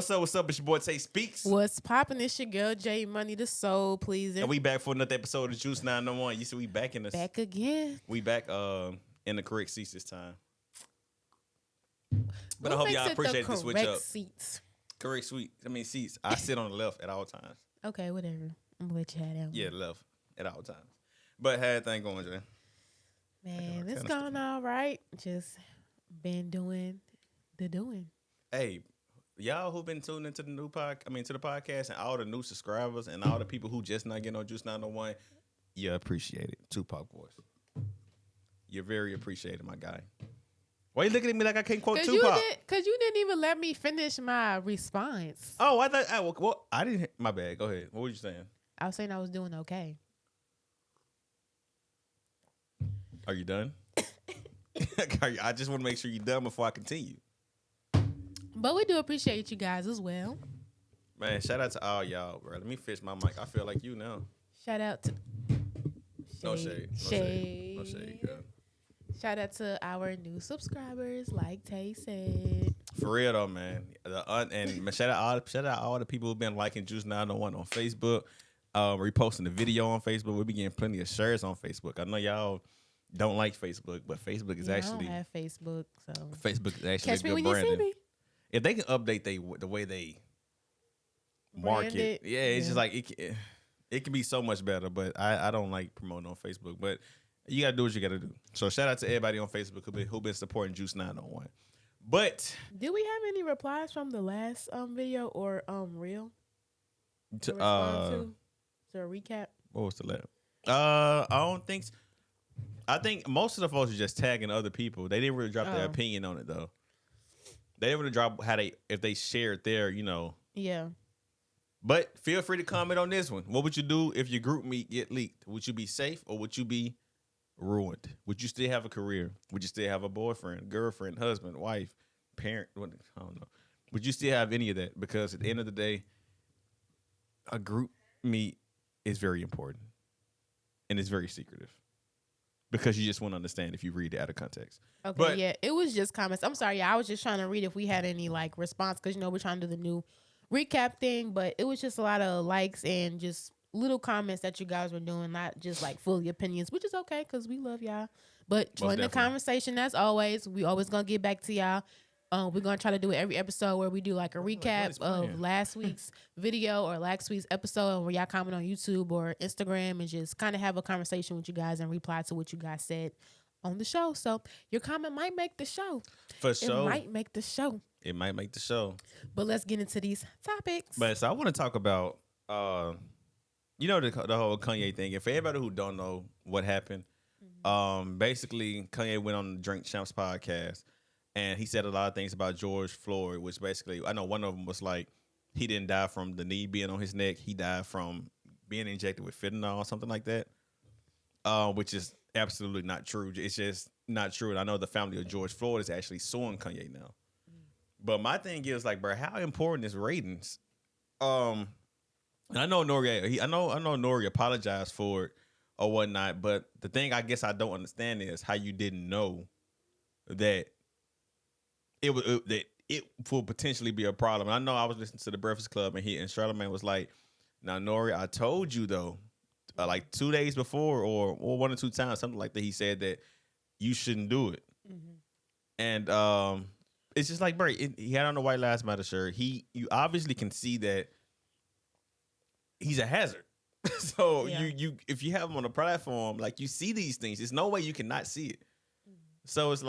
What's up? What's up? It's your boy Tay Speaks. What's poppin'? It's your girl J Money, the soul pleaser. And we back for another episode of Juice 901. You see, we back in this. Back again. We back in the correct seats this time. But What I hope makes y'all it appreciate the switch up. Seats. Correct seats. I sit on the left at all times. Okay, whatever. I'm gonna let you have that one. Yeah, left at all times. But how everything going, Jay? Man, it's going all right. Just been doing the doing. Hey, y'all who been tuned into the to the podcast, and all the new subscribers and all the people who just not getting on Juice 901, you appreciate it. Tupac voice. You're very appreciated, my guy. Why you looking at me like I can't quote Tupac? Because you didn't even let me finish my response. Oh, I thought I didn't. My bad. Go ahead. What were you saying? I was saying I was doing okay. Are you done? I just want to make sure you're done before I continue. But we do appreciate you guys as well. Man, shout out to all y'all, bro. Let me fix my mic. I feel like you now. Shout out to No shade. No shade, girl. Shout out to our new subscribers, like Tay said. For real though, man. And shout out all the people who've been liking Juice 901 on Facebook, reposting the video on Facebook. We'll be getting plenty of shares on Facebook. I know y'all don't like Facebook, but Facebook is actually. I don't have Facebook, so Facebook is actually catch me good when branding. you see me. If they can update the way they market, it's just like it can be so much better. But I don't like promoting on Facebook. But you gotta do what you gotta do. So shout out to everybody on Facebook who been supporting Juice 901. But did we have any replies from the last video or reel to a recap? What was the last? I don't think. I think most of the folks are just tagging other people. They didn't really drop their opinion on it though. They didn't really drop if they shared their, Yeah. But feel free to comment on this one. What would you do if your group meet get leaked? Would you be safe or would you be ruined? Would you still have a career? Would you still have a boyfriend, girlfriend, husband, wife, parent? I don't know. Would you still have any of that? Because at the end of the day, a group meet is very important. And it's very secretive. Because you just won't understand if you read it out of context. Okay, but, yeah. It was just comments. I'm sorry, I was just trying to read if we had any response because we're trying to do the new recap thing, but it was just a lot of likes and just little comments that you guys were doing, not just fully opinions, which is okay because we love y'all. But join the conversation as always. We always gonna get back to y'all. We're gonna try to do it every episode where we do a recap of last week's video or last week's episode, and where y'all comment on YouTube or Instagram and just kind of have a conversation with you guys and reply to what you guys said on the show. So your comment might make the show. For sure, it might make the show. It might make the show. But let's get into these topics. But so I want to talk about, the whole Kanye thing. And for everybody who don't know what happened, basically Kanye went on the Drink Champs podcast. And he said a lot of things about George Floyd, which basically, I know one of them was he didn't die from the knee being on his neck. He died from being injected with fentanyl or something like that, which is absolutely not true. It's just not true. And I know the family of George Floyd is actually suing Kanye now. But my thing is, bro, how important is ratings? And I know Nori, I know Nori apologized for it or whatnot, but the thing I guess I don't understand is how you didn't know that it will potentially be a problem. And I know I was listening to the Breakfast Club and Charlamagne was like, "Now Nori, I told you though, 2 days before or one or two times, something like that. He said that you shouldn't do it." Mm-hmm. And it's just bro, he had on the White Lives Matter shirt. You obviously can see that he's a hazard. So you if you have him on a platform, you see these things. There's no way you cannot see it. Mm-hmm. So it's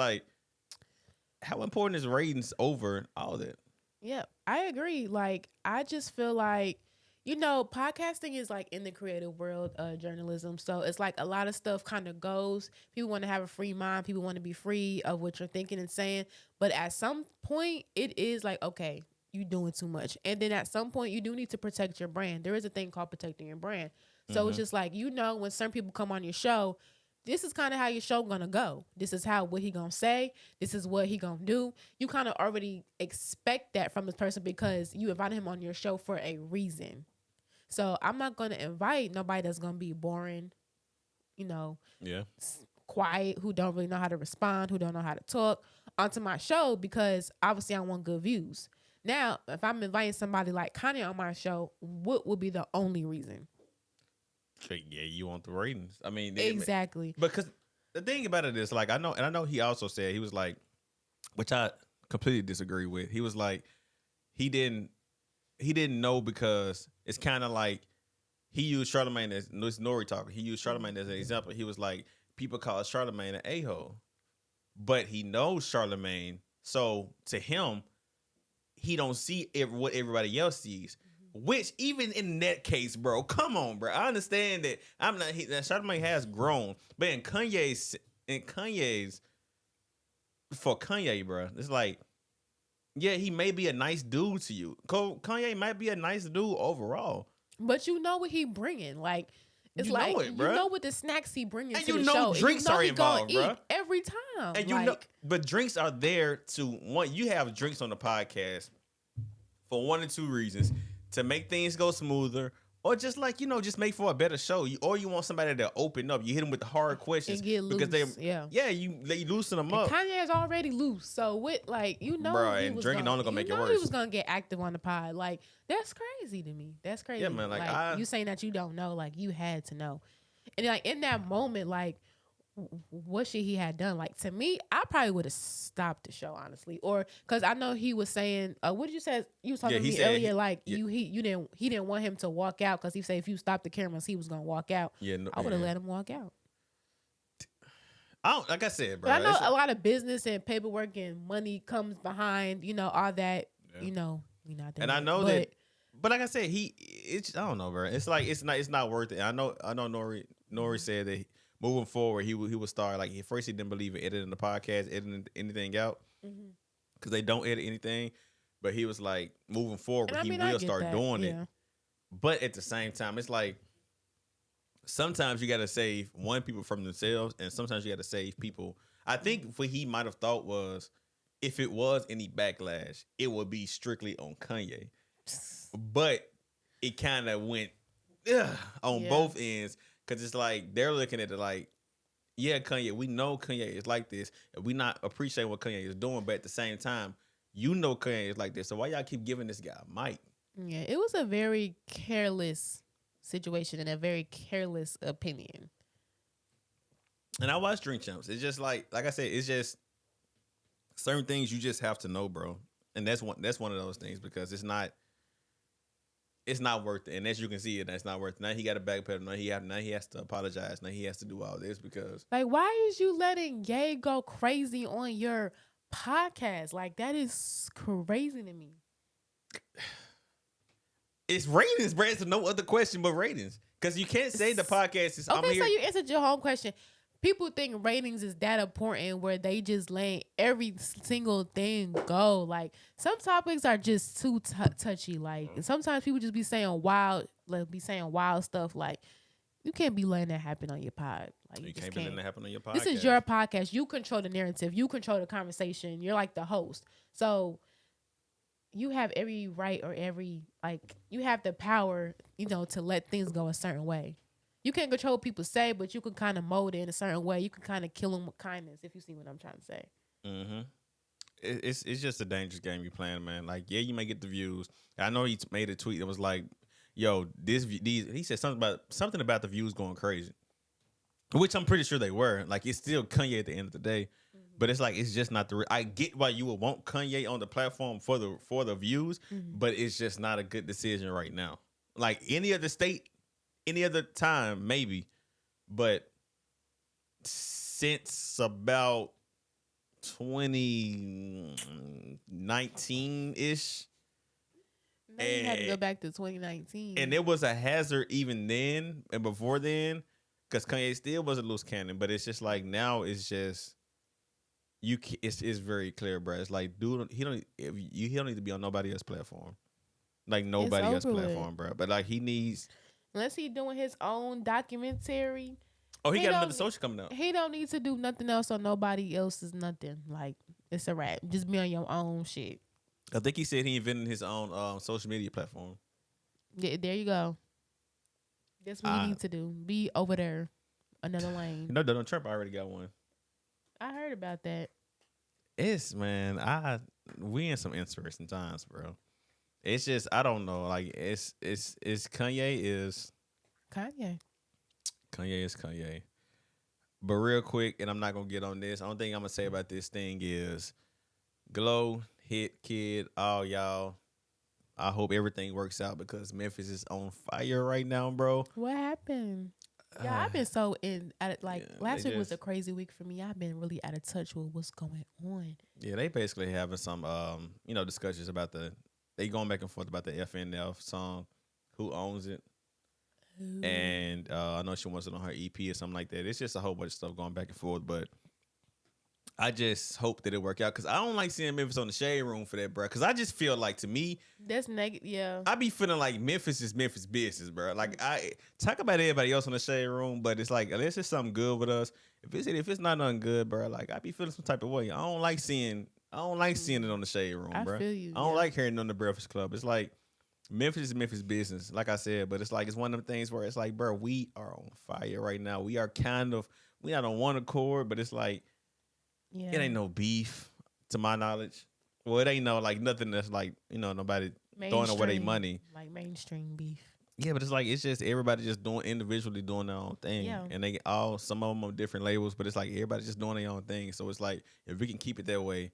how important is ratings over all that? Yeah, I agree. I just feel podcasting is in the creative world of journalism. So it's a lot of stuff kind of goes. People want to have a free mind. People want to be free of what you're thinking and saying. But at some point, it is okay, you doing too much. And then at some point, you do need to protect your brand. There is a thing called protecting your brand. So it's just when certain people come on your show, this is kind of how your show gonna go. This is what he gonna say. This is what he gonna do. You kind of already expect that from this person because you invited him on your show for a reason. So I'm not gonna invite nobody that's gonna be boring, quiet, who don't really know how to respond, who don't know how to talk onto my show because obviously I want good views. Now, if I'm inviting somebody like Kanye on my show, what would be the only reason? Yeah, you want the ratings. I mean, Exactly. because the thing about it is, like, I know he also said, he was like, which I completely disagree with. He was like, he didn't know, because it's kind of like he used Charlamagne as this Nori talker. He used Charlamagne as an example. He was like, people call Charlamagne an a-hole, but he knows Charlamagne, so to him, he don't see what everybody else sees. Which, even in that case, bro, come on, bro. I understand that that Charlamagne has grown, but in Kanye's for Kanye, bro, it's like, yeah, he may be a nice dude to you. Kanye might be a nice dude overall, but you know what he bringing. Like, it's you like, know it, bro. you know what the snacks he bringing And to you the know show. drinks and you know are he involved, gonna bro. eat every time. And you like, know, but drinks are there to one. You have drinks on the podcast for one or two reasons: to make things go smoother, or just like, just make for a better show. Or you want somebody to open up. You hit them with the hard questions and get because loose. they loosen them And up. Kanye is already loose, so what? Like, he and was drinking only gonna make it worse. He was gonna get active on the pod. Like, that's crazy to me. That's crazy. Yeah, man. Like, you saying that you don't know, like, you had to know, and like in that moment, like, what should he had done? Like, to me, I probably would have stopped the show, honestly, or because I know he was saying, what did you say? You was talking to me earlier, like he didn't want him to walk out because he said if you stop the cameras, he was gonna walk out. Yeah, no, I would have let him walk out. Like I said, bro. But I know a lot of business and paperwork and money comes behind, all that. Yeah. We not there. And I know that, but like I said, I don't know, bro. It's like it's not worth it. I know Nori said that moving forward, he would start, like, at first he didn't believe in editing the podcast, editing anything out, because they don't edit anything. But he was like, moving forward, he will start doing it. But at the same time, it's like, sometimes you got to save people from themselves, and sometimes you got to save people. I think what he might have thought was, if it was any backlash, it would be strictly on Kanye. But it kind of went on both ends, because it's like they're looking at it like, yeah, Kanye, we know Kanye is like this, and we not appreciating what Kanye is doing, but at the same time, Kanye is like this. So why y'all keep giving this guy a mic? Yeah, it was a very careless situation and a very careless opinion. And I watched Drink Champs. It's just like I said, it's just certain things you just have to know, bro. And that's one of those things, because it's not worth it. And as you can see, that's not worth it. Now he got a backpedal. Now he has to apologize. Now he has to do all this, because, like, why is you letting Ye go crazy on your podcast? Like, that is crazy to me. It's ratings, bro. It's no other question but ratings. Because you can't say the podcast is. Okay, so you answered your whole question. People think ratings is that important where they just let every single thing go. Like, some topics are just too touchy. Like, sometimes people just be saying wild stuff. Like, you can't be letting that happen on your pod. Like, you can't be letting that happen on your podcast. This is your podcast. You control the narrative. You control the conversation. You're like the host. So you have every right, or you have the power, to let things go a certain way. You can't control what people say, but you can kind of mold it in a certain way. You can kind of kill them with kindness, if you see what I'm trying to say. Mm-hmm. It's just a dangerous game you're playing, man. Like, yeah, you may get the views. I know he made a tweet that was like, "Yo, he said something about the views going crazy," which I'm pretty sure they were. Like, it's still Kanye at the end of the day, but it's like, it's just not the. I get why you would want Kanye on the platform for the views, but it's just not a good decision right now. Like, any other state, any other time, maybe, but since about 2019 ish. Now you had to go back to 2019, and it was a hazard even then and before then, because Kanye still was a loose cannon. But it's just like, now it's just it's very clear, bro. It's like, dude, he don't need to be on nobody else's platform, like nobody else's platform, bro. But like, he needs, unless he doing his own documentary. Oh, he got another social coming out. He don't need to do nothing else on nobody else's nothing. Like, it's a wrap. Just be on your own shit. I think he said he invented his own social media platform. Yeah, there you go. That's what you need to do. Be over there, another lane. No, Donald Trump already got one. I heard about that. It's man, we in some interesting times, bro. It's just I don't know. Like it's Kanye. Kanye is Kanye. But real quick, and I'm not gonna get on this. Only thing I'm gonna say about this thing is Glow, Hit, Kid, all y'all. I hope everything works out because Memphis is on fire right now, bro. What happened? Yeah, I've been so in at it. Like Yeah, last they week was a just crazy week for me. I've been really out of touch with what's going on. yeah, they basically having some discussions about they going back and forth about the FNF song, who owns it. Ooh. And I know she wants it on her EP or something like that. It's just a whole bunch of stuff going back and forth, but I just hope that it work out because I don't like seeing Memphis on the shade room for that, bro. Because I just feel like to me, That's negative. Yeah. I be feeling like Memphis is Memphis business, bro. Like I talk about everybody else on the shade room, but it's like unless it's something good with us, if it's not nothing good, bro, like I be feeling some type of way. I don't like seeing it on the shade room, I bro. feel you. I don't Yeah. like hearing it on the Breakfast Club. It's like Memphis is Memphis business, like I said, but it's like it's one of them things where it's like, bro, we are on fire right now. We not on one accord, but it's like Yeah. it ain't no beef to my knowledge. Well, it ain't no like nothing that's like nobody throwing away their money. Like mainstream beef. Yeah, but it's just everybody just doing individually doing their own thing, Yeah. and they all some of them on different labels, but it's like everybody just doing their own thing. So it's like if we can keep it that way,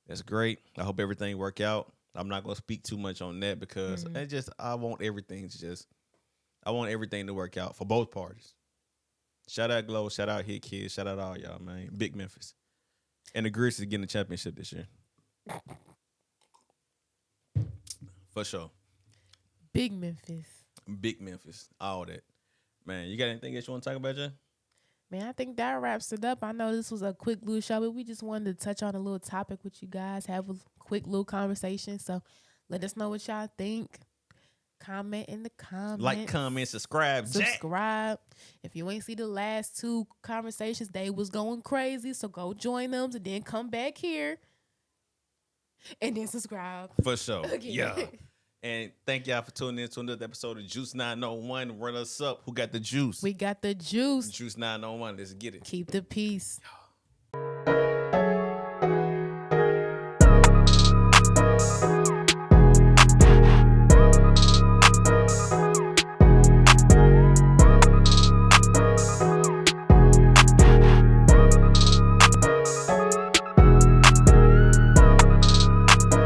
that's great. I hope everything work out. I'm not gonna speak too much on that because I want everything to work out for both parties. Shout out Glow, shout out Hit Kids, shout out all y'all, man. Big Memphis. And the Grizzlies getting the championship this year. For sure. Big Memphis. Big Memphis. All that. Man, you got anything else you want to talk about, Jay? Man, I think that wraps it up. I know this was a quick little show, but we just wanted to touch on a little topic with you guys, have a quick little conversation. So let us know what y'all think. Comment in the comments. Like, comment, subscribe, Jack. Subscribe. If you ain't see the last two conversations, they was going crazy. So go join them and then come back here and then subscribe. For sure. Again. Yeah. And thank y'all for tuning in to another episode of Juice 901. Run us up. Who got the juice? We got the juice. Juice 901. Let's get it. Keep the peace.